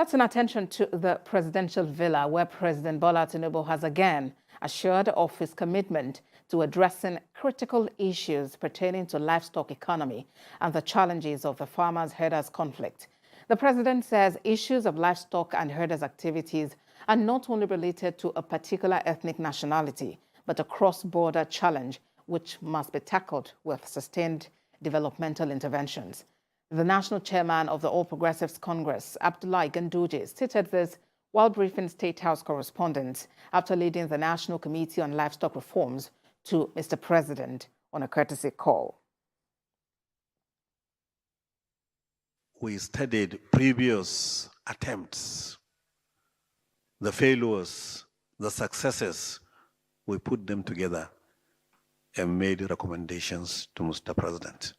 Let's turn attention to the presidential villa, where President Bola Tinubu has again assured of his commitment to addressing critical issues pertaining to livestock economy and the challenges of the farmers-herders conflict. The president says issues of livestock and herders activities are not only related to a particular ethnic nationality, but a cross-border challenge which must be tackled with sustained developmental interventions. The national chairman of the All Progressives Congress, Abdullahi Ganduje, stated this while briefing State House correspondents after leading the National Committee on Livestock Reforms to Mr. President on a courtesy call. We studied previous attempts, the failures, the successes. We put them together and made recommendations to Mr. President.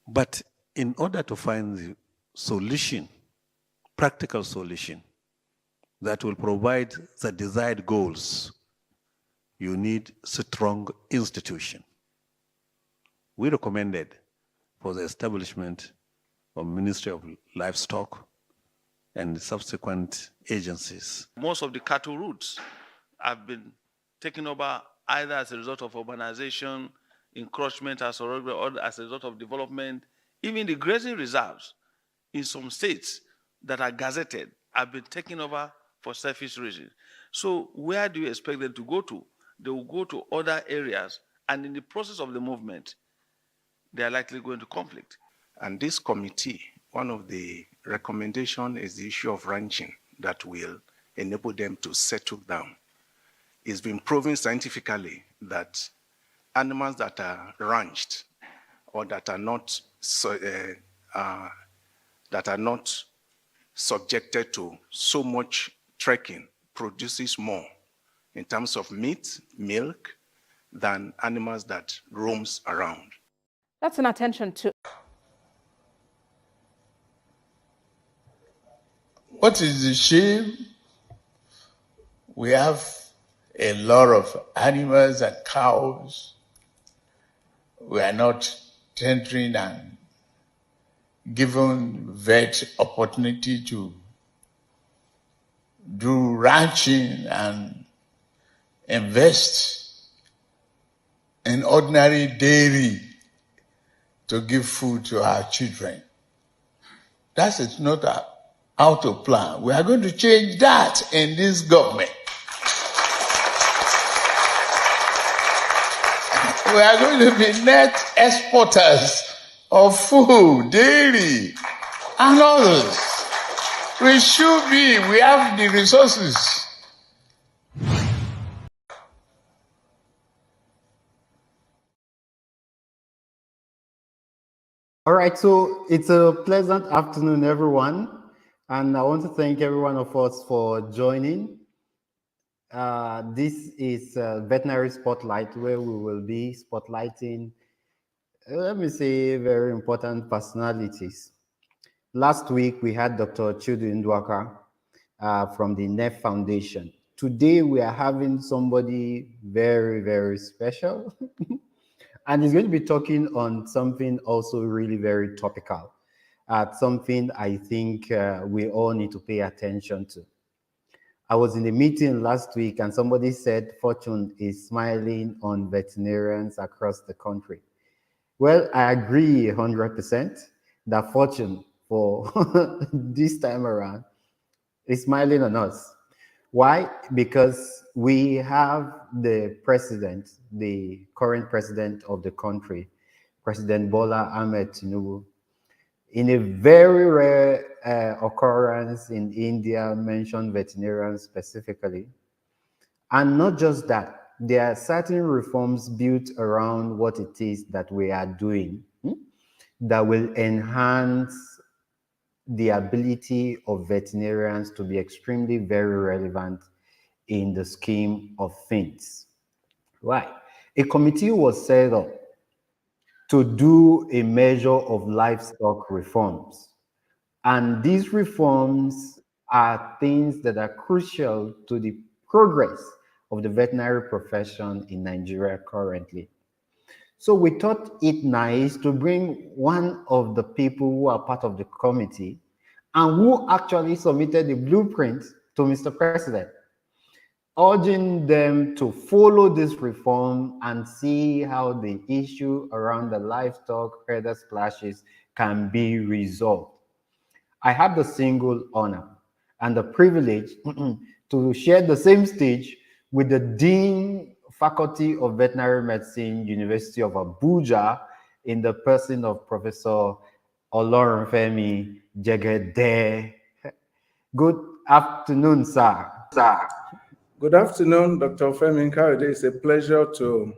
But in order to find the solution, practical solution, that will provide the desired goals, you need strong institution. We recommended for the establishment of Ministry of Livestock and subsequent agencies. Most of the cattle routes have been taken over either as a result of urbanization, encroachment or as a result of development. Even the grazing reserves in some states that are gazetted have been taken over for selfish reasons. So where do you expect them to go to? They will go to other areas, and in the process of the movement, they are likely going to conflict. And this committee, one of the recommendations is the issue of ranching that will enable them to settle down. It's been proven scientifically that animals that are ranched or that are not subjected to so much trekking produces more in terms of meat, milk, than animals that roams around. That's an attention to. What is the shame? We have a lot of animals and cows. We are not tendering and given vet opportunity to do ranching and invest in ordinary dairy to give food to our children. That is not out of plan. We are going to change that in this government. We are going to be net exporters of food, dairy, and others. We should be. We have the resources. All right, so it's a pleasant afternoon, everyone. And I want to thank every one of us for joining. This is Veterinary Spotlight, where we will be spotlighting, let me say, very important personalities. Last week, we had Dr. Chudu Ndwaka from the NEF Foundation. Today, we are having somebody very, very special. And he's going to be talking on something also really very topical. Something I think we all need to pay attention to. I was in a meeting last week and somebody said fortune is smiling on veterinarians across the country. Well, I agree 100% that fortune for this time around is smiling on us. Why? Because we have the president, the current president of the country, President Bola Ahmed Tinubu, in a very rare occurrence in India, mentioned veterinarians specifically. And not just that, there are certain reforms built around what it is that we are doing that will enhance the ability of veterinarians to be extremely very relevant in the scheme of things. Right. A committee was set up to do a measure of livestock reforms. And these reforms are things that are crucial to the progress of the veterinary profession in Nigeria currently. So we thought it nice to bring one of the people who are part of the committee and who actually submitted the blueprint to Mr. President, urging them to follow this reform and see how the issue around the livestock herders clashes can be resolved. I have the single honor and the privilege to share the same stage with the Dean Faculty of Veterinary Medicine, University of Abuja, in the person of Professor OLORUNFEMI JEGEDE. Good afternoon, sir. Good afternoon, Dr. Femi Kayode. It's a pleasure to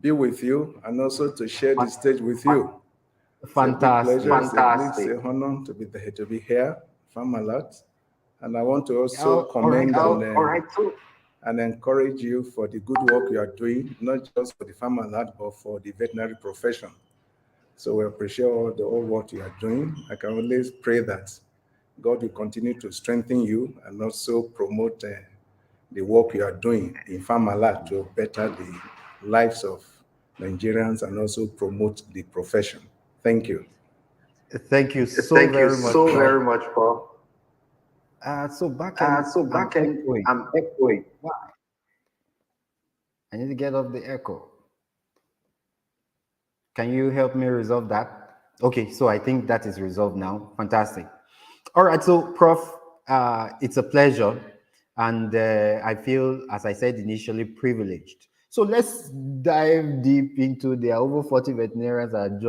be with you and also to share the stage with you. Fantastic. It's a honor to be here, Farmalat. And I want to also commend and encourage you for the good work you are doing, not just for the Farmalat, but for the veterinary profession. So we appreciate all what you are doing. I can always pray that God will continue to strengthen you and also promote the work you are doing in Farmalat to better the lives of Nigerians and also promote the profession. Thank you. Thank you very much, Prof. So back end, I'm echoing. Why? I need to get off the echo. Can you help me resolve that? Okay, so I think that is resolved now. Fantastic. All right, so Prof, it's a pleasure. And I feel, as I said initially, privileged. So let's dive deep into there are over 40 veterinarians that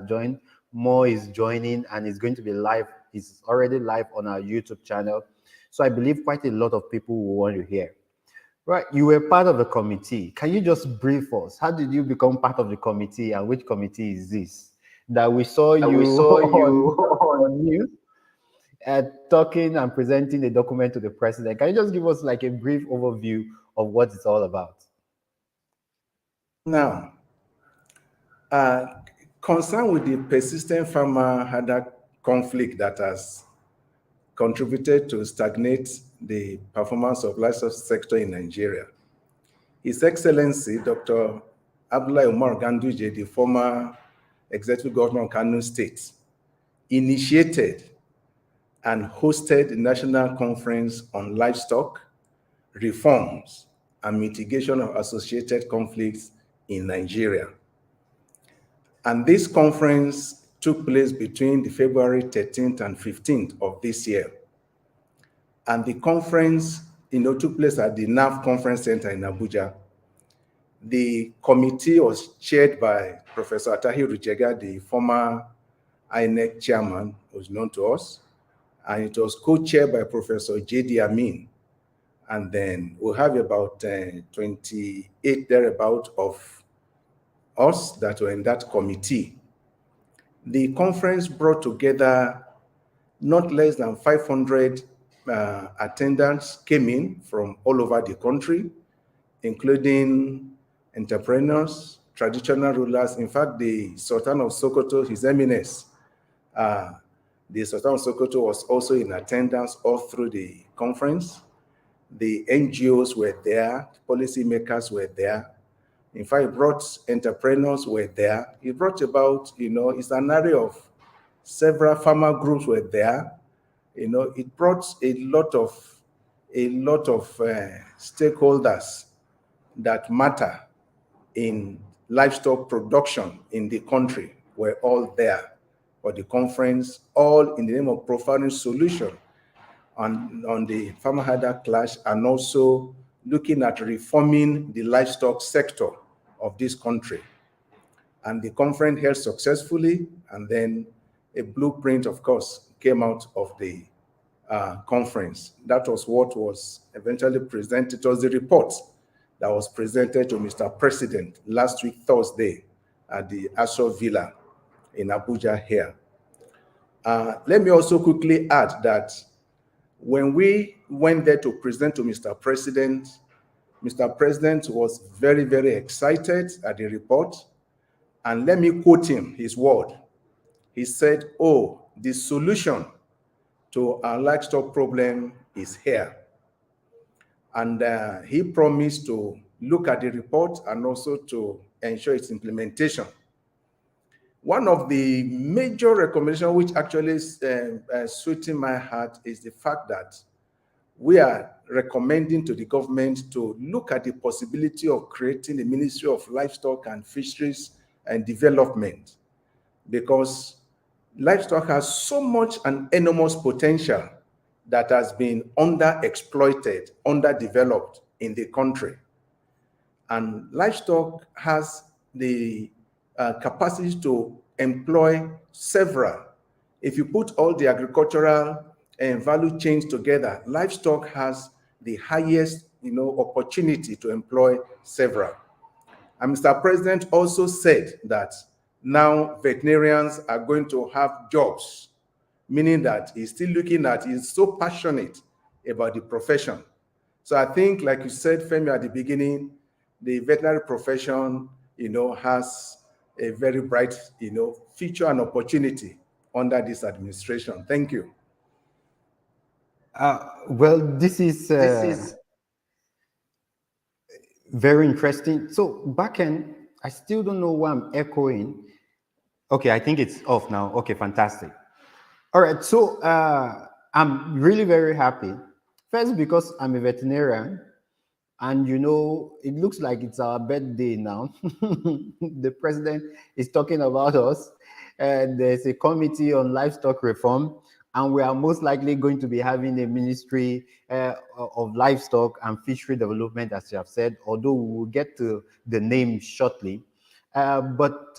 joined. More is joining and it's going to be live. It's already live on our YouTube channel. So I believe quite a lot of people will want to hear. Right, you were part of the committee. Can you just brief us? How did you become part of the committee and which committee is this? That we saw you on news. Talking and presenting the document to the president. Can you just give us like a brief overview of what it's all about? Now, concerned with the persistent farmer-herder conflict that has contributed to stagnate the performance of livestock sector in Nigeria, His Excellency, Dr. Abdullahi Umar Ganduje, the former executive governor of Kano State, initiated and hosted the National Conference on Livestock, Reforms, and Mitigation of Associated Conflicts in Nigeria. And this conference took place between the February 13th and 15th of this year. And the conference, took place at the NAF Conference Center in Abuja. The committee was chaired by Professor Atahiru Jega, the former INEC chairman, who's known to us. And it was co-chaired by Professor J.D. Amin. And then we'll have about 28 thereabout of us that were in that committee. The conference brought together not less than 500 attendants came in from all over the country, including entrepreneurs, traditional rulers. In fact, the Sultan of Sokoto, His Eminence, the Sultan of Sokoto was also in attendance all through the conference. The NGOs were there, policymakers were there. In fact, it brought entrepreneurs were there. It brought about, it's an area of several farmer groups were there. It brought a lot of stakeholders that matter in livestock production in the country were all there for the conference, all in the name of providing solution on the farmer-herder clash and also looking at reforming the livestock sector of this country. And the conference held successfully, and then a blueprint, of course, came out of the conference. That was what was eventually presented. It was the report that was presented to Mr. President last week, Thursday, at the Aso Villa in Abuja here. Let me also quickly add that when we went there to present to Mr. President was very, very excited at the report. And let me quote him, his word. He said, "Oh, the solution to our livestock problem is here." And he promised to look at the report and also to ensure its implementation. One of the major recommendations which actually sweeten my heart is the fact that we are recommending to the government to look at the possibility of creating a Ministry of Livestock and Fisheries and Development, because livestock has so much and enormous potential that has been underexploited, underdeveloped in the country. And livestock has the capacity to employ several. If you put all the agricultural and value chains together, livestock has the highest, opportunity to employ several. And Mr. President also said that now veterinarians are going to have jobs, meaning that he's still looking at, he's so passionate about the profession. So I think, like you said, Femi, at the beginning, the veterinary profession, has a very bright, future and opportunity under this administration. Thank you. Well, this is very interesting. So backend, I still don't know why I'm echoing. Okay, I think it's off now. Okay, fantastic. All right, so I'm really very happy. First, because I'm a veterinarian, and it looks like it's our birthday now. The president is talking about us, and there's a committee on livestock reform, and we are most likely going to be having a ministry of livestock and fishery development, as you have said, although we will get to the name shortly. But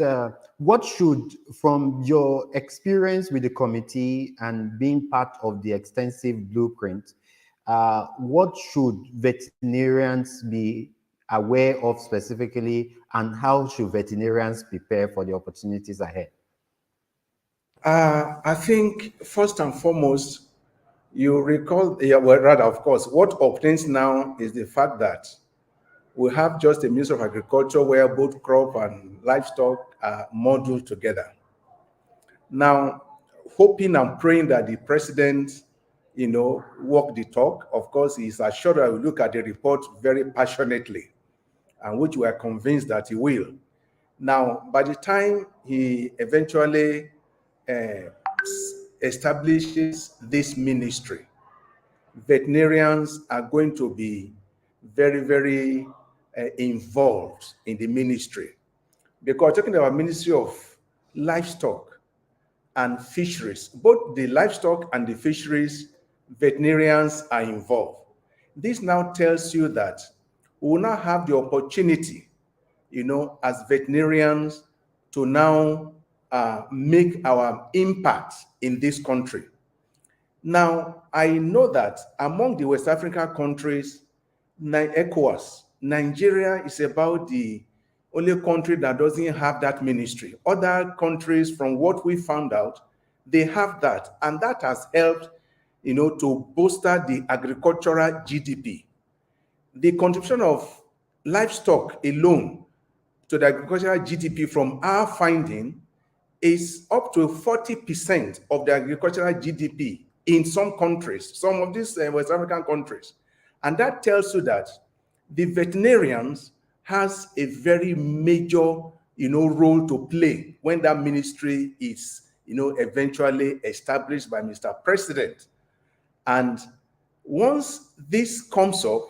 what should, from your experience with the committee and being part of the extensive blueprint, what should veterinarians be aware of specifically, and how should veterinarians prepare for the opportunities ahead? I think first and foremost, you recall, rather, of course, what obtains now is the fact that we have just a Ministry of Agriculture where both crop and livestock are modeled together. Now, hoping and praying that the president, walk the talk. Of course, he's assured that we look at the report very passionately, and which we are convinced that he will. Now, by the time he eventually establishes this ministry, veterinarians are going to be very, very involved in the ministry, because talking about Ministry of Livestock and Fisheries, both the livestock and the fisheries, veterinarians are involved. This now tells you that we will now have the opportunity, as veterinarians, to now make our impact in this country. Now, I know that among the West African countries, ECOWAS, Nigeria is about the only country that doesn't have that ministry. Other countries, from what we found out, they have that, and that has helped, to bolster the agricultural GDP. The contribution of livestock alone to the agricultural GDP from our finding is up to 40% of the agricultural GDP in some countries, some of these West African countries. And that tells you that the veterinarians has a very major, role to play when that ministry is, eventually established by Mr. President. And once this comes up,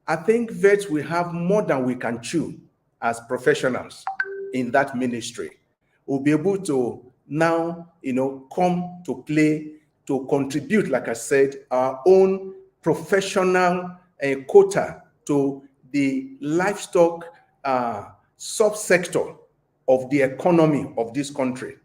I think vets will have more than we can chew as professionals in that ministry. We'll be able to now, come to play, to contribute, like I said, our own professional quota to the livestock subsector of the economy of this country.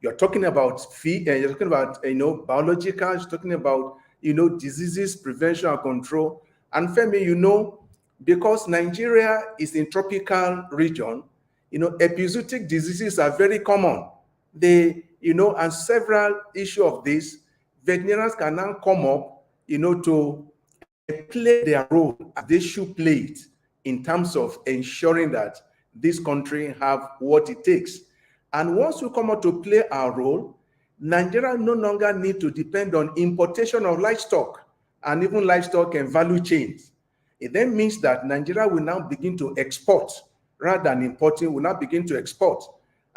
You're talking about feed, you're talking about biological, you're talking about diseases, prevention and control. And Femi, because Nigeria is in tropical region, epizootic diseases are very common. And several issues of this, veterinarians can now come up, to play their role as they should play it in terms of ensuring that this country have what it takes. And once we come out to play our role, Nigeria no longer need to depend on importation of livestock and even livestock and value chains. It then means that Nigeria will now begin to export rather than importing, will now begin to export.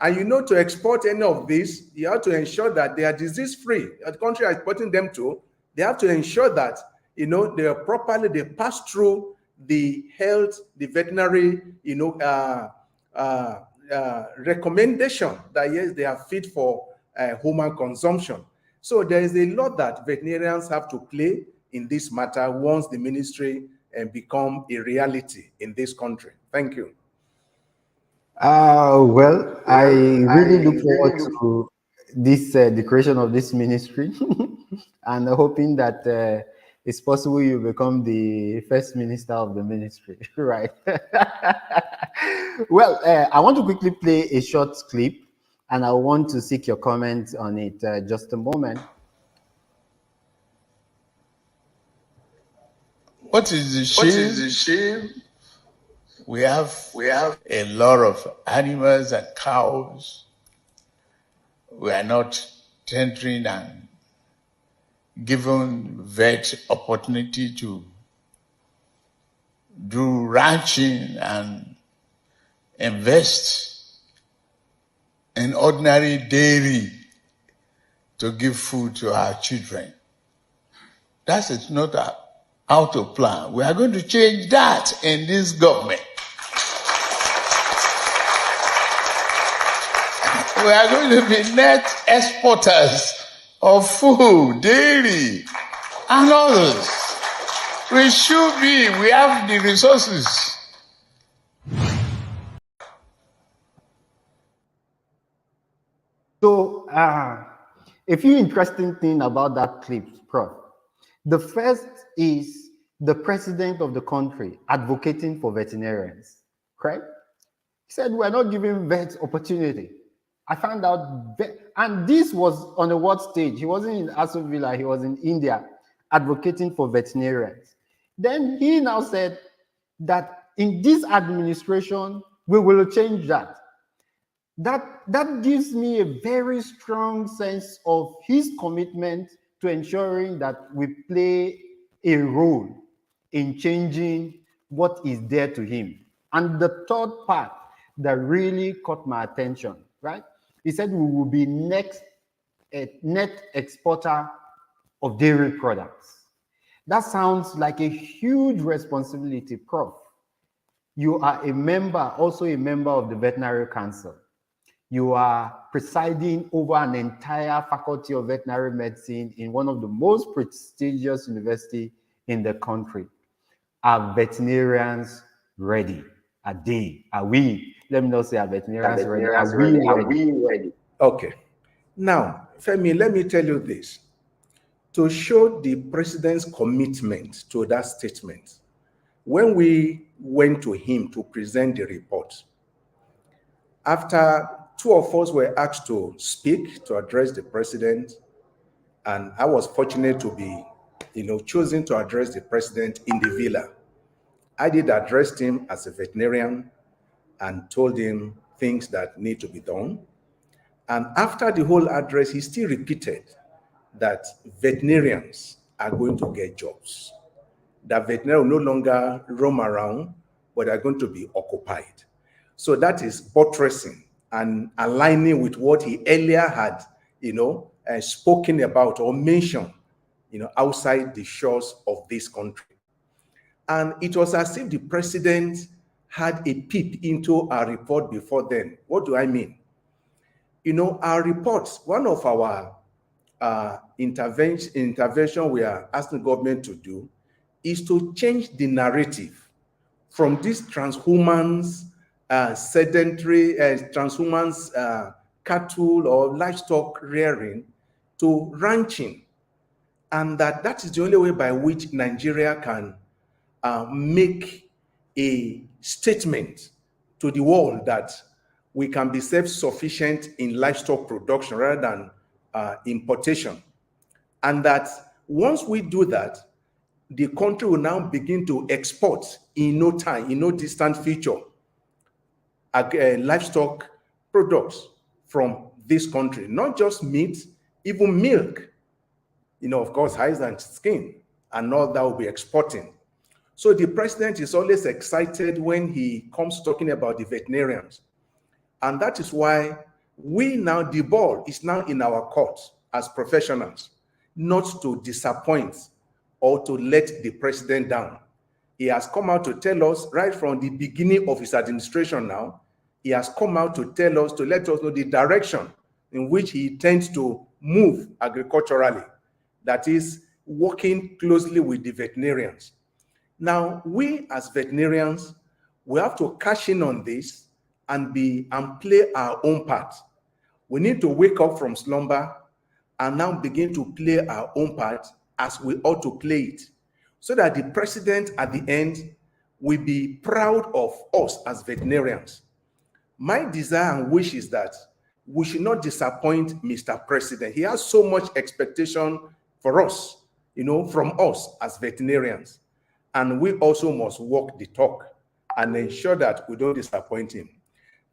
And you know, to export any of this, you have to ensure that they are disease-free. The country are exporting them to, they have to ensure that, you know, they are properly, they pass through the health, the veterinary, you know, recommendation that yes, they are fit for human consumption. So there is a lot that veterinarians have to play in this matter once the ministry become a reality in this country. Thank you. Well, I really look forward to this, the creation of this ministry, and hoping that it's possible you become the first minister of the ministry, right? Well, I want to quickly play a short clip, and I want to seek your comments on it. Just a moment. What is the shame? We have a lot of animals and cows. We are not tendering and given vet opportunity to do ranching and invest in ordinary dairy to give food to our children. That is not out of plan. We are going to change that in this government. We are going to be net exporters of food, dairy, and others. We should be. We have the resources. So, a few interesting things about that clip, Prof. The first is the president of the country advocating for veterinarians, correct? He said, we're not giving vets opportunity. I found out, and this was on a world stage. He wasn't in Aston Villa, he was in India advocating for veterinarians. Then he now said that in this administration, we will change that. That gives me a very strong sense of his commitment to ensuring that we play a role in changing what is there to him. And the third part that really caught my attention, right? He said we will be net exporter of dairy products. That sounds like a huge responsibility, Prof. You are a member, also a member of the Veterinary Council. You are presiding over an entire faculty of veterinary medicine in one of the most prestigious universities in the country. Are veterinarians ready? Are they? Are we? Let me not say are veterinarians ready. Are we ready? Okay. Now, Femi, let me tell you this. To show the president's commitment to that statement, when we went to him to present the report, after two of us were asked to speak, to address the president, and I was fortunate to be, chosen to address the president in the villa. I did address him as a veterinarian and told him things that need to be done. And after the whole address, he still repeated that veterinarians are going to get jobs, that veterinarians will no longer roam around, but are going to be occupied. So that is buttressing and aligning with what he earlier had, spoken about or mentioned, outside the shores of this country. And it was as if the president had a peep into our report before then. What do I mean? Our reports, one of our intervention we are asking government to do is to change the narrative from these transhumans, sedentary, transhumans, cattle or livestock rearing to ranching. And that is the only way by which Nigeria can make a statement to the world that we can be self-sufficient in livestock production rather than importation. And that once we do that, the country will now begin to export in no time, in no distant future, livestock products from this country, not just meat, even milk, of course, hides and skin, and all that will be exporting. So the president is always excited when he comes talking about the veterinarians. And that is why the ball is now in our court as professionals, not to disappoint or to let the president down. He has come out to tell us right from the beginning of his administration now, he has come out to tell us, to let us know the direction in which he intends to move agriculturally. That is, working closely with the veterinarians. Now, we as veterinarians, we have to cash in on this and play our own part. We need to wake up from slumber and now begin to play our own part as we ought to play it, so that the president at the end will be proud of us as veterinarians. My desire and wish is that we should not disappoint Mr. President. He has so much expectation for us, from us as veterinarians. And we also must walk the talk and ensure that we don't disappoint him.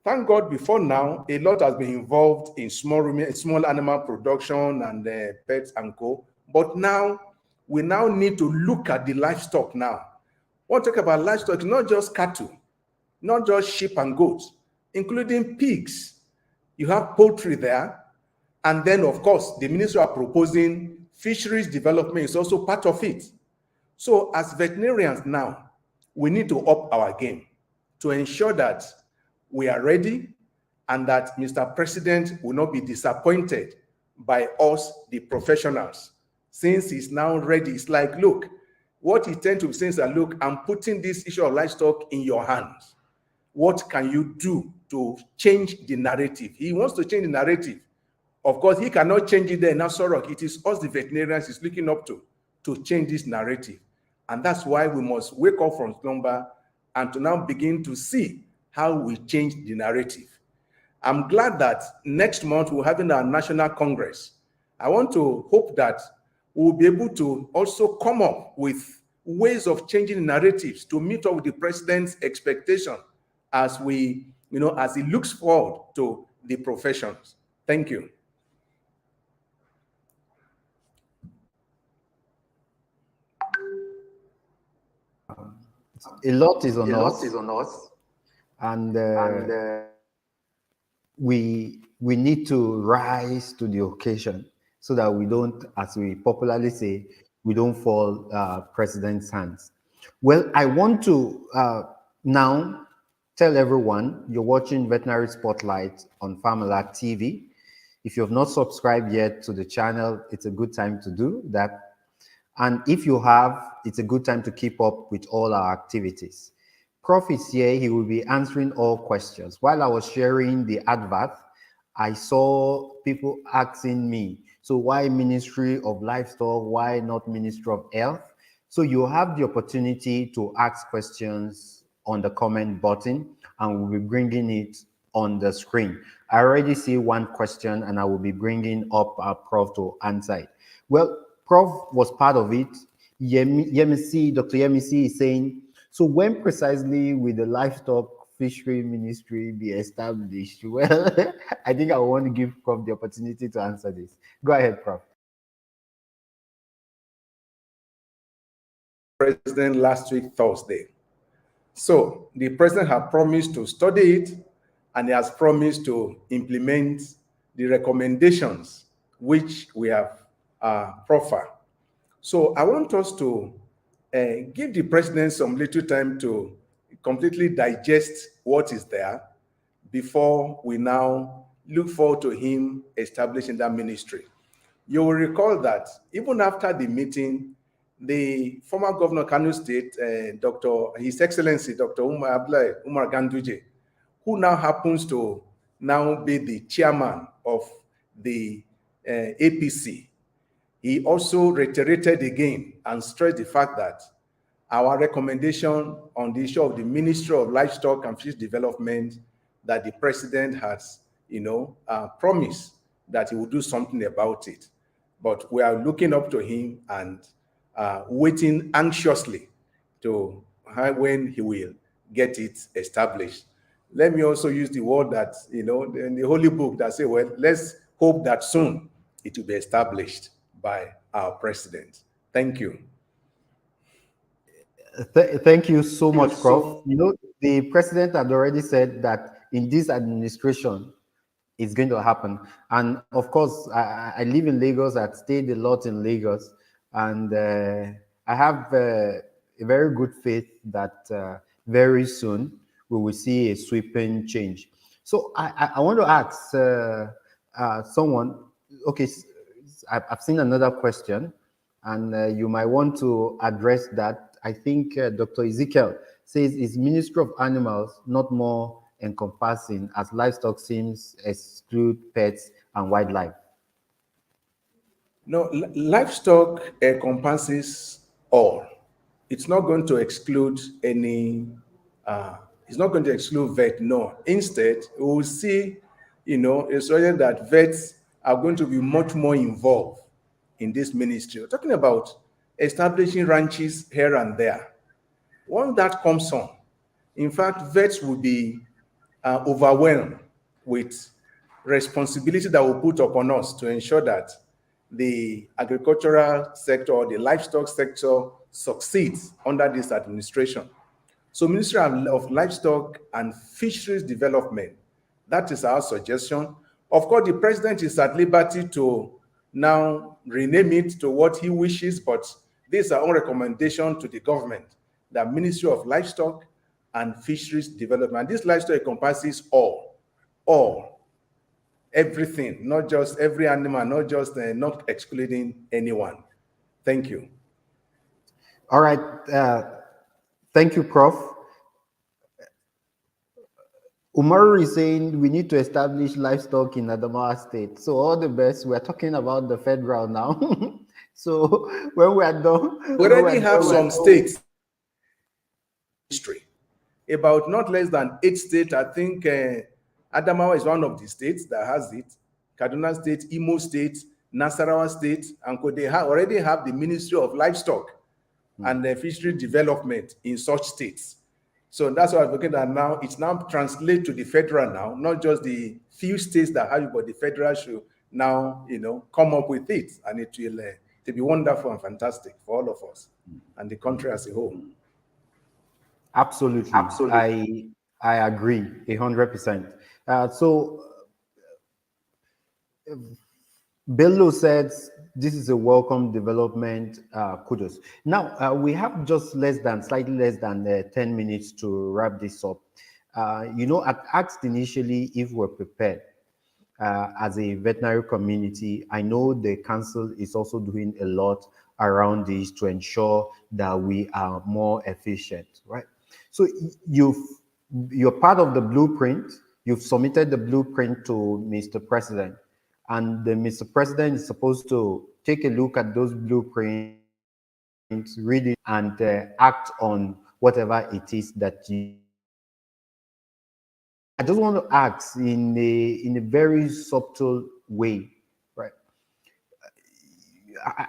Thank God, before now, a lot has been involved in small animal production and pets and co. But now, we now need to look at the livestock now. When we talk about livestock, not just cattle, not just sheep and goats, including pigs. You have poultry there. And then, of course, the ministry are proposing fisheries development is also part of it. So as veterinarians now, we need to up our game to ensure that we are ready and that Mr. President will not be disappointed by us, the professionals. Since he's now ready, it's like, look, what he tends to say is that, look, I'm putting this issue of livestock in your hands. What can you do to change the narrative? He wants to change the narrative. Of course, he cannot change it there in Asorok. It is us, the veterinarians, he's looking up to change this narrative. And that's why we must wake up from slumber and to now begin to see how we change the narrative. I'm glad that next month we're having our National Congress. I want to hope that we'll be able to also come up with ways of changing narratives to meet up with the president's expectation as as he looks forward to the professions. Thank you. A lot is on us. And we need to rise to the occasion so that we don't, as we popularly say, we don't fall president's hands. Well, I want to now tell everyone you're watching Veterinary Spotlight on Farmalab TV. If you have not subscribed yet to the channel, it's a good time to do that. And if you have, it's a good time to keep up with all our activities. Prof is here. He will be answering all questions. While I was sharing the advert, I saw people asking me, so why Ministry of Livestock? Why not Ministry of Health? So you have the opportunity to ask questions on the comment button, and we'll be bringing it on the screen. I already see one question, and I will be bringing up our Prof to answer it. Well, Prof was part of it. Dr. M.Sc is saying, so when precisely will the Livestock Fishery Ministry be established? Well, I think I want to give Prof the opportunity to answer this. Go ahead, Prof. President last week, Thursday. So the president has promised to study it, and he has promised to implement the recommendations which we have proffered. So I want us to give the president some little time to completely digest what is there before we now look forward to him establishing that ministry. You will recall that even after the meeting, the former governor of Kano State, His Excellency, Dr. Umar Ganduje, who now happens to now be the chairman of the APC, he also reiterated again and stressed the fact that our recommendation on the issue of the Ministry of Livestock and Fish Development, that the president has, promised that he will do something about it. But we are looking up to him and waiting anxiously to when he will get it established. Let me also use the word that, in the Holy Book that say, well, let's hope that soon it will be established by our president. Thank you. Thank you so much, Prof. The president had already said that in this administration, it's going to happen. And of course, I live in Lagos. I've stayed a lot in Lagos, and I have a very good faith that very soon we will see a sweeping change. So I want to ask someone, okay, I've seen another question, and you might want to address that. I think Dr. Ezekiel says, is Ministry of Animals not more encompassing, as livestock seems exclude pets and wildlife? No, livestock encompasses all. It's not going to exclude any, it's not going to exclude vet, no. Instead, we will see, it's rather that vets are going to be much more involved in this ministry. We're talking about establishing ranches here and there. Once that comes on, in fact, vets will be overwhelmed with responsibility that will put upon us to ensure that the agricultural sector or the livestock sector succeeds under this administration. So Ministry of Livestock and Fisheries Development, that is our suggestion. Of course, the president is at liberty to now rename it to what he wishes, but this is our own recommendation to the government, the Ministry of Livestock and Fisheries Development. This livestock encompasses all, everything, not just every animal, not just not excluding anyone. Thank you. All right. Thank you, Prof. Umaru is saying we need to establish livestock in Adamawa State. So all the best. We're talking about the federal now. So when we are done, we already have some states history. About not less than 8 states. I think Adamawa is one of the states that has it. Kaduna State, Imo State, Nasarawa State, and they already have the Ministry of Livestock and Fishery Development in such states. So that's why I'm looking at now. It's now translated to the federal now, not just the few states that have it, but the federal should now, come up with it, and it will be wonderful and fantastic for all of us and the country as a whole. Absolutely. I agree 100%. So Bello said this is a welcome development. Kudos. Now we have just slightly less than 10 minutes to wrap this up. I asked initially if we're prepared as a veterinary community. I know the council is also doing a lot around this to ensure that we are more efficient, right? So you're part of the blueprint. You've submitted the blueprint to Mr. President, and Mr. President is supposed to take a look at those blueprints, read it, and act on whatever it is that you. I just want to ask in a very subtle way, right?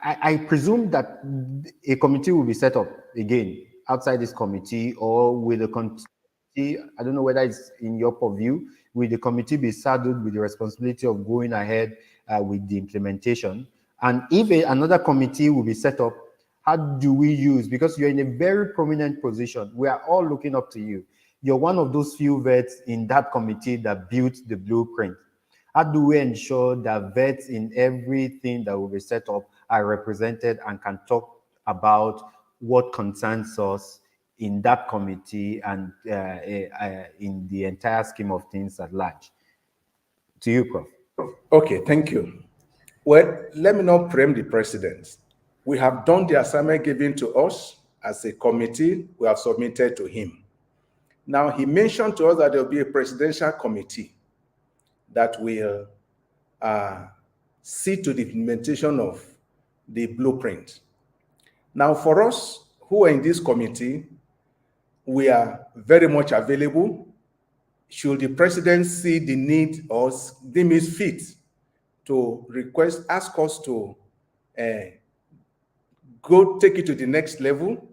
I presume that a committee will be set up again outside this committee, or will the committee, I don't know whether it's in your purview, will the committee be saddled with the responsibility of going ahead with the implementation? And if another committee will be set up, how do we use, because you're in a very prominent position, we are all looking up to you. You're one of those few vets in that committee that built the blueprint. How do we ensure that vets in everything that will be set up are represented and can talk about what concerns us in that committee and in the entire scheme of things at large? To you, Prof. Okay, thank you. Well, let me not frame the president. We have done the assignment given to us as a committee. We have submitted to him. Now, he mentioned to us that there will be a presidential committee that will see to the implementation of the blueprint. Now, for us who are in this committee, we are very much available. Should the president see the need or deem it fit to ask us to go take it to the next level,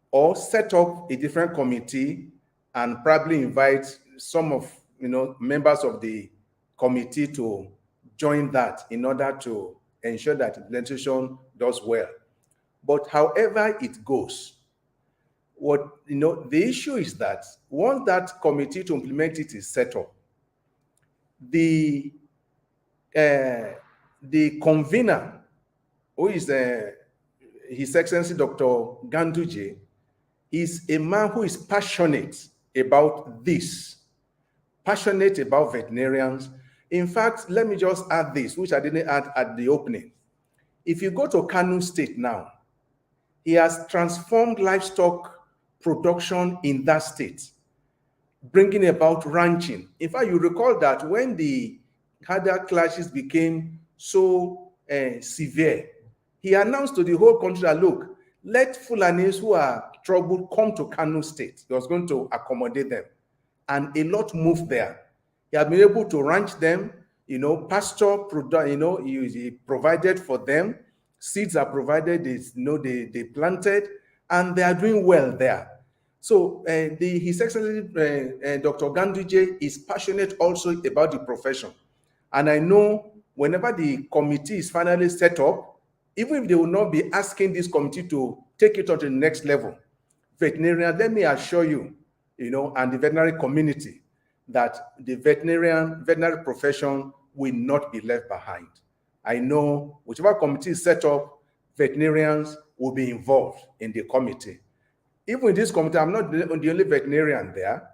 or set up a different committee and probably invite some of members of the committee to join that in order to ensure that implementation does well. But however it goes, the issue is that once that committee to implement it is set up, the convener, who is His Excellency Dr. Ganduje, is a man who is passionate about this, passionate about veterinarians. In fact, let me just add this, which I didn't add at the opening. If you go to Kano State now, he has transformed livestock production in that state, bringing about ranching. In fact, you recall that when the herder clashes became so severe, he announced to the whole country that, look, let Fulanis who are troubled come to Kano State. He was going to accommodate them. And a lot moved there. He had been able to ranch them, pasture, he provided for them. Seeds are provided, they planted, and they are doing well there. So His Excellency Dr. Ganduje is passionate also about the profession. And I know whenever the committee is finally set up, even if they will not be asking this committee to take it on to the next level, veterinarian, let me assure you, and the veterinary community, that the veterinary profession will not be left behind. I know whichever committee is set up, veterinarians will be involved in the committee. Even in this committee, I'm not the only veterinarian there,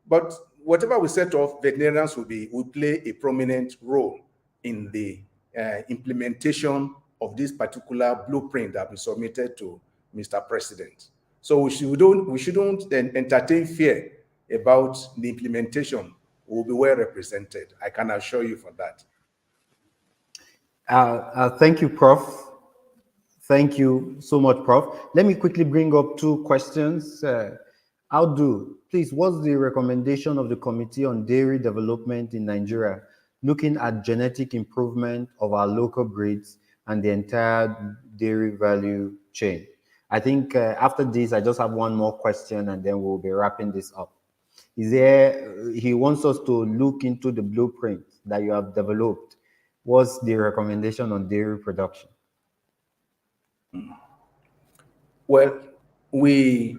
but whatever we set off, veterinarians will play a prominent role in the implementation of this particular blueprint that we submitted to Mr. President. So we shouldn't entertain fear about the implementation. We will be well represented. I can assure you for that. Thank you, Prof. Thank you so much, Prof. Let me quickly bring up two questions. Please, what's the recommendation of the Committee on Dairy Development in Nigeria, looking at genetic improvement of our local breeds and the entire dairy value chain? I think after this, I just have one more question and then we'll be wrapping this up. He wants us to look into the blueprint that you have developed. What's the recommendation on dairy production? Well, we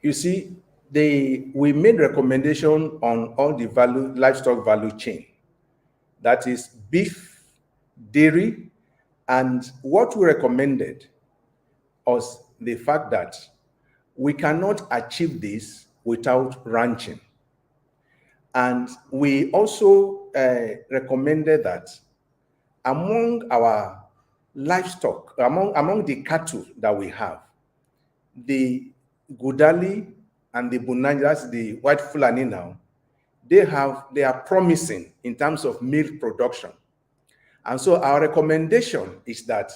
made recommendation on all the livestock value chain. That is beef, dairy, and what we recommended was the fact that we cannot achieve this without ranching. And we also recommended that among our livestock, among the cattle that we have, the Gudali and the Bunani, that's the white Fulani now, they are promising in terms of milk production. And so our recommendation is that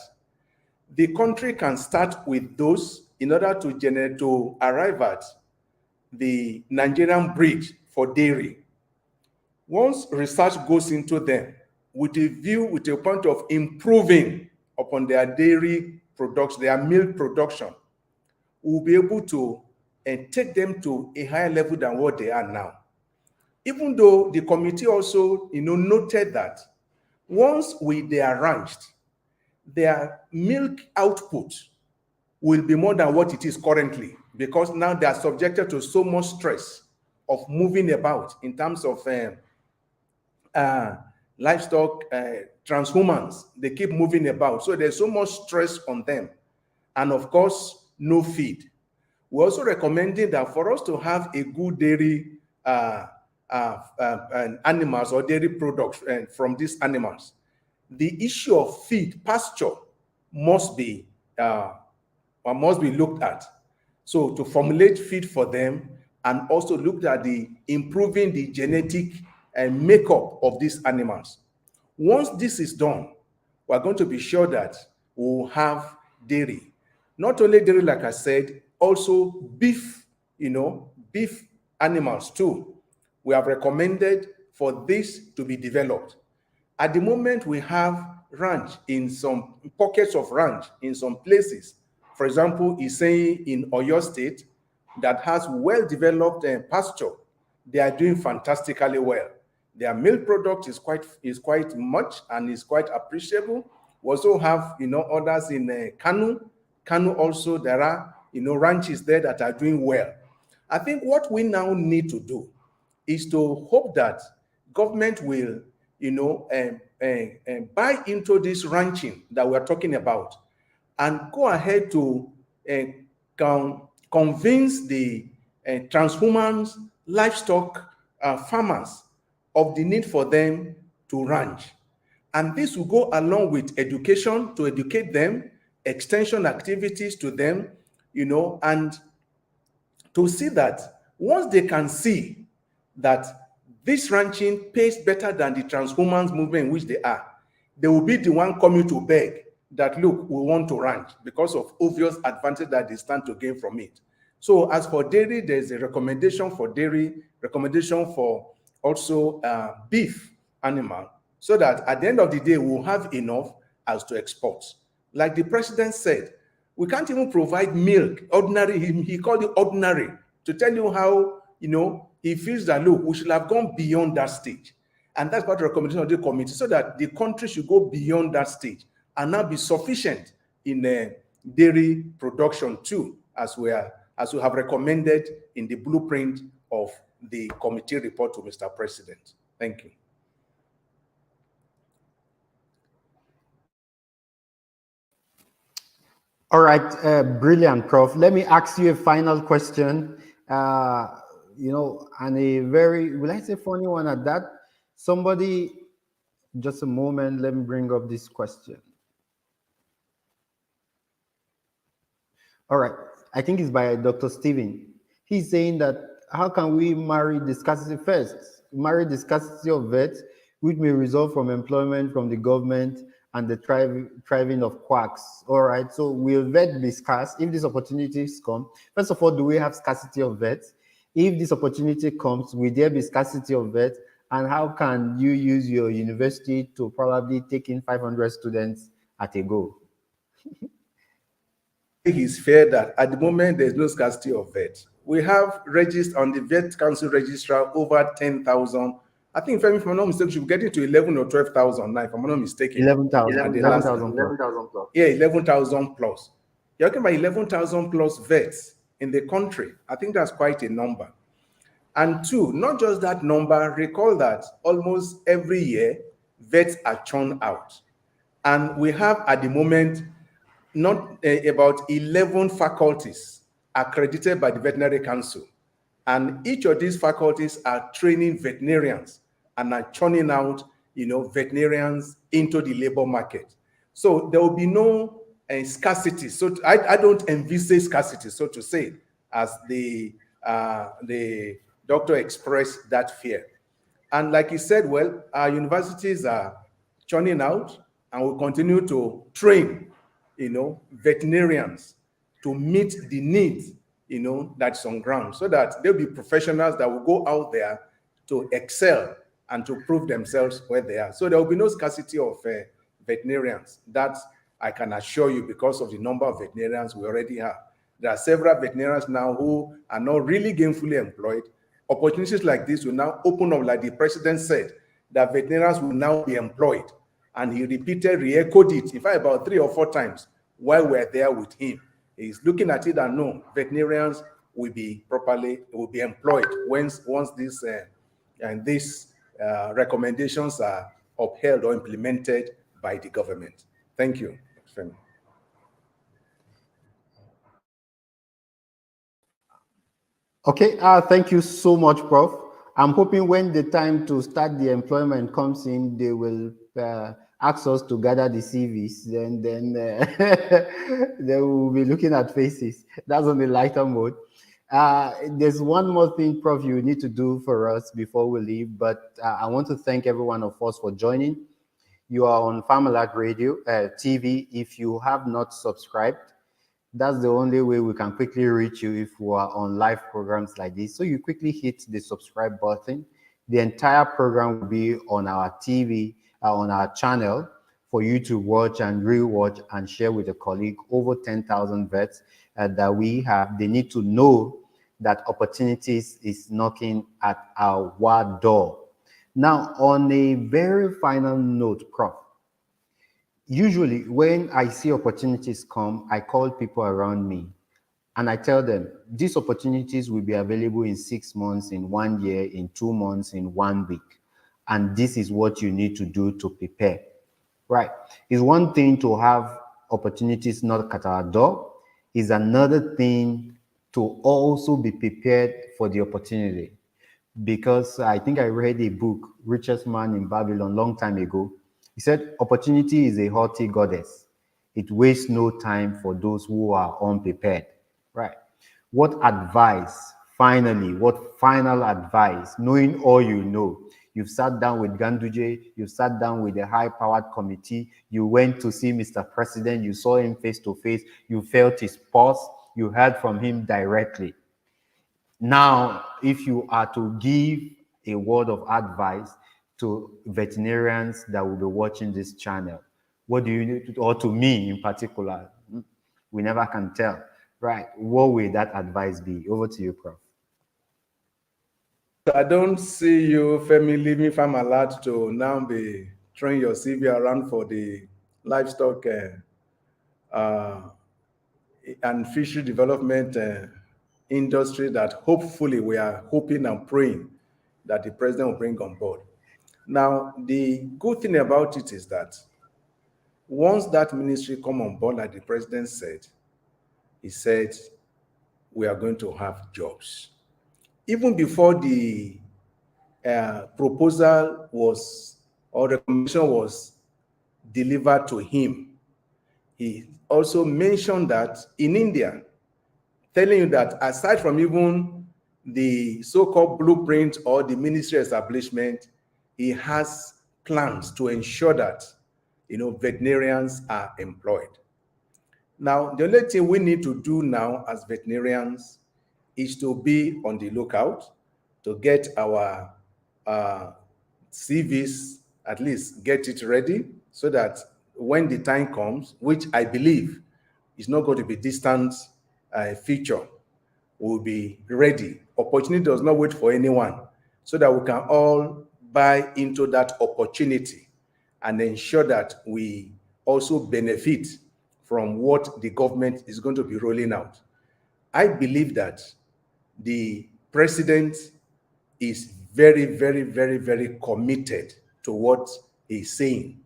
the country can start with those in order to arrive at the Nigerian breed for dairy. Once research goes into them with a point of improving upon their dairy production, their milk production, we'll be able to take them to a higher level than what they are now. Even though the committee also noted that once they are ranched, their milk output will be more than what it is currently, because now they are subjected to so much stress of moving about in terms of livestock transhumans. They keep moving about, so there's so much stress on them, and of course no feed. We're also recommending that for us to have a good dairy animals or dairy products from these animals, the issue of feed, pasture must be looked at. So to formulate feed for them, and also look at improving the genetic makeup of these animals. Once this is done, we're going to be sure that we'll have dairy. Not only dairy, like I said, also beef, beef animals too. We have recommended for this to be developed. At the moment, we have ranch in some pockets of ranch in some places. For example, Isei in Oyo State that has well-developed pasture. They are doing fantastically well. Their milk product is quite much and is quite appreciable. We also have others in Kanu. Kanu also, there are ranches there that are doing well. I think what we now need to do is to hope that government will, buy into this ranching that we're talking about and go ahead to convince the transhumans, livestock farmers of the need for them to ranch. And this will go along with education to educate them, extension activities to them, and to see that once they can see that this ranching pays better than the transhumans movement in which they are, they will be the one coming to beg that, look, we want to ranch because of obvious advantage that they stand to gain from it. So as for dairy, there's a recommendation for dairy, recommendation for also beef animal, so that at the end of the day, we'll have enough as to export. Like the president said, we can't even provide milk, ordinary, he called it ordinary, to tell you how, he feels that, look, we should have gone beyond that stage. And that's part of the recommendation of the committee, so that the country should go beyond that stage and now be sufficient in dairy production too, as we have recommended in the blueprint of the committee report to Mr. President. Thank you. All right, brilliant, Prof. Let me ask you a final question, and a very, will I say funny one at that? Somebody, just a moment, let me bring up this question. All right, I think it's by Dr. Steven. He's saying that, how can we marry the scarcity first? Marry the scarcity of vets, which may result from employment from the government and the thriving of quacks. All right, so will vet be scarce if these opportunities come? First of all, do we have scarcity of vets? If this opportunity comes, will there be scarcity of vets? And how can you use your university to probably take in 500 students at a go? It's fair that at the moment there's no scarcity of vets. We have registered on the Vet Council registrar over 10,000. I think, if I'm not mistaken, should be getting to 11 or 12,000 now, if I'm not mistaken. 11,000. 11,000 plus. Yeah, 11,000 plus. You're talking about 11,000 plus vets in the country. I think that's quite a number. And two, not just that number, recall that almost every year, vets are churned out. And we have at the moment, not about 11 faculties accredited by the Veterinary Council. And each of these faculties are training veterinarians and are churning out, veterinarians into the labor market. So there will be no scarcity. So I don't envisage scarcity, so to say, as the doctor expressed that fear. And like he said, well, our universities are churning out and will continue to train, veterinarians to meet the needs, that's on ground, so that there'll be professionals that will go out there to excel and to prove themselves where they are. So there will be no scarcity of veterinarians. That I can assure you, because of the number of veterinarians we already have. There are several veterinarians now who are not really gainfully employed. Opportunities like this will now open up, like the president said, that veterinarians will now be employed. And he repeated, re-echoed it, in fact, about 3 or 4 times while we're there with him. He's looking at it and no, veterinarians will be employed once these recommendations are upheld or implemented by the government. Thank you. Okay, thank you so much, Prof. I'm hoping when the time to start the employment comes in, they will ask us to gather the CVs. Then they will be looking at faces. That's on the lighter mode. There's one more thing, Prof, you need to do for us before we leave, but I want to thank every one of us for joining. You are on Farmalak Radio, TV. If you have not subscribed, that's the only way we can quickly reach you if we are on live programs like this. So you quickly hit the subscribe button. The entire program will be on our TV, on our channel, for you to watch and rewatch and share with a colleague. Over 10,000 vets that we have. They need to know that opportunities is knocking at our door. Now, on a very final note, Prof, usually when I see opportunities come, I call people around me and I tell them these opportunities will be available in 6 months, in 1 year, in 2 months, in 1 week. and this is what you need to do to prepare. Right. It's one thing to have opportunities knock at our door. It's another thing to also be prepared for the opportunity. Because I think I read a book, Richest Man in Babylon, long time ago. He said, opportunity is a haughty goddess. It wastes no time for those who are unprepared. Right. What advice, finally, what final advice, knowing all you know, you've sat down with Ganduje, you sat down with a high-powered committee, you went to see Mr. President, you saw him face to face, you felt his pulse, you heard from him directly. Now, if you are to give a word of advice to veterinarians that will be watching this channel, what do you need, or to me in particular, we never can tell, right? What will that advice be? Over to you, Prof. I don't see you, Femi, leaving Farm Alert to now be throwing your CV around for the livestock and fishery development industry that hopefully we are hoping and praying that the president will bring on board. Now, the good thing about it is that once that ministry come on board, like the president said, he said, we are going to have jobs. Even before the proposal was, or recommendation was delivered to him, he also mentioned that in India, telling you that aside from even the so-called blueprint or the ministry establishment, he has plans to ensure that, veterinarians are employed. Now, the only thing we need to do now as veterinarians is to be on the lookout to get our CVs, at least get it ready so that when the time comes, which I believe is not going to be distant future, we'll be ready. Opportunity does not wait for anyone, so that we can all buy into that opportunity and ensure that we also benefit from what the government is going to be rolling out. I believe that the president is very, very, very, very committed to what he's saying.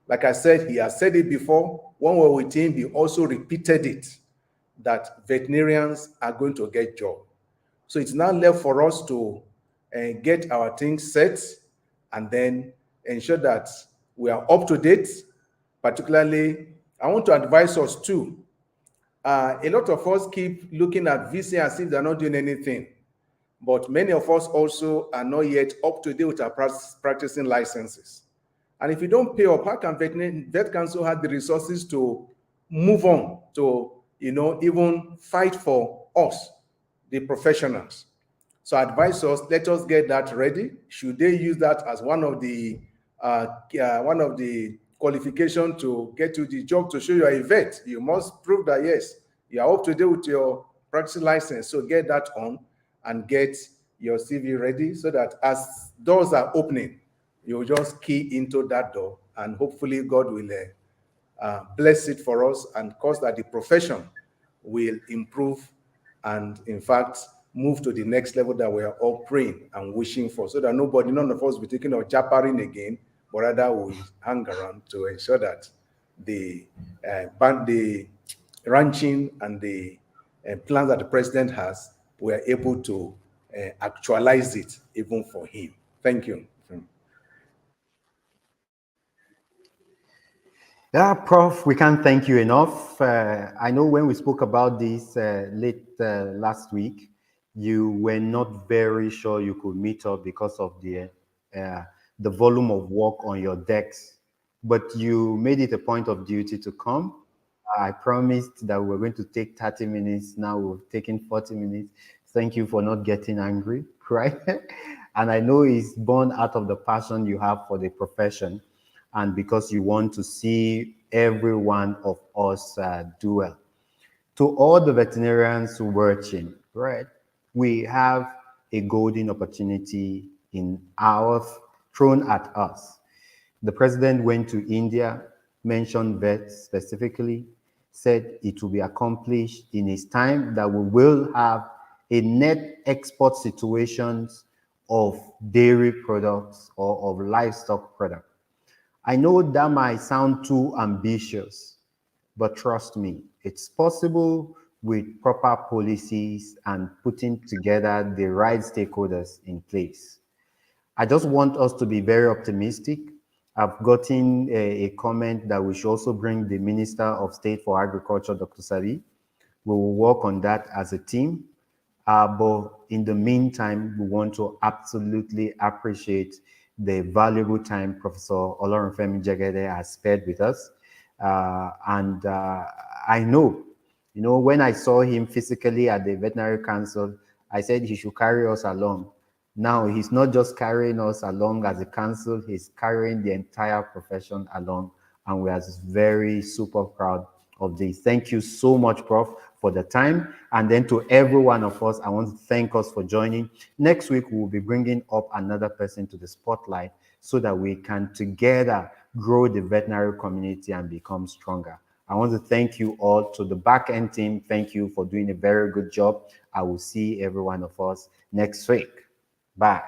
Like I said, he has said it before. When we were with him, he also repeated it, that veterinarians are going to get jobs. So it's now left for us to get our things set and then ensure that we are up to date. Particularly, I want to advise us too. A lot of us keep looking at VC as if they're not doing anything. But many of us also are not yet up to date with our practicing licenses. And if you don't pay up, how can Vet Council have the resources to move on to, even fight for us, the professionals? So advise us, let us get that ready. Should they use that as one of the qualifications to get you the job, to show you are a vet, you must prove that, yes, you are up to date with your practicing license. So get that on and get your CV ready so that as doors are opening, you'll just key into that door, and hopefully God will bless it for us and cause that the profession will improve and, in fact, move to the next level that we are all praying and wishing for, so that none of us will be thinking of jabbering again, but rather we hang around to ensure that the ranching and the plans that the president has, we are able to actualize it even for him. Thank you. Yeah, Prof, we can't thank you enough. I know when we spoke about this late last week, you were not very sure you could meet up because of the volume of work on your decks, but you made it a point of duty to come. I promised that we were going to take 30 minutes. Now we've taken 40 minutes. Thank you for not getting angry, right? And I know it's born out of the passion you have for the profession, and because you want to see every one of us do well. To all the veterinarians watching, right, we have a golden opportunity in thrown at us. The president went to India, mentioned vets specifically, said it will be accomplished in his time, that we will have a net export situations of dairy products or of livestock products. I know that might sound too ambitious, but trust me, it's possible with proper policies and putting together the right stakeholders in place. I just want us to be very optimistic. I've gotten a comment that we should also bring the Minister of State for Agriculture, Dr. Sabi. We will work on that as a team. But in the meantime, we want to absolutely appreciate the valuable time Professor OLORUNFEMI JEGEDE has spared with us. I know, when I saw him physically at the Veterinary Council, I said he should carry us along. Now, he's not just carrying us along as a council, he's carrying the entire profession along, and we are very super proud of this. Thank you so much, Prof, for the time. And then to every one of us, I want to thank us for joining. Next week, we will be bringing up another person to the spotlight so that we can together grow the veterinary community and become stronger. I want to thank you all. To the back-end team, thank you for doing a very good job. I will see every one of us next week. Bye.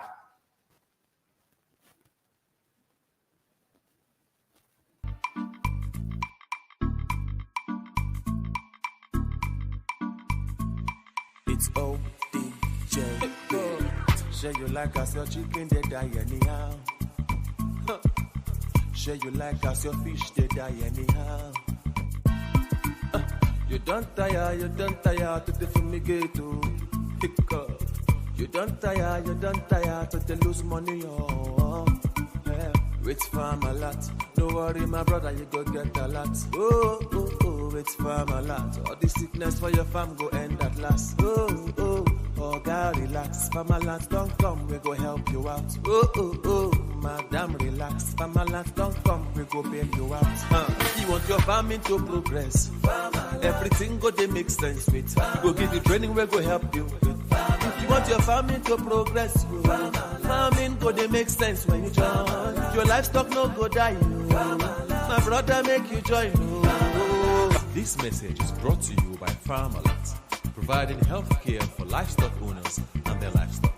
It's ODJ. Share you like us, your chicken, they die anyhow. Share you like us, your fish, they die anyhow. You don't tire to the fumigate. You don't tire to the lose money. Yeah. It's farm a lot. No worry, my brother, you go get a lot. It's farm a lot. All the sickness for your farm go end at last. Oh, God, relax. Farm a lot, don't come, we go help you out. Madam, relax. Farm a lot, don't come, we go bail you out. You want your farming to progress. Everything go they make sense with. We go give you training, we go help you with. If you want your farming to progress, farming go they make sense when you join. Your livestock no go die. My brother make you join. This message is brought to you by Farm Alert, providing health care for livestock owners and their livestock.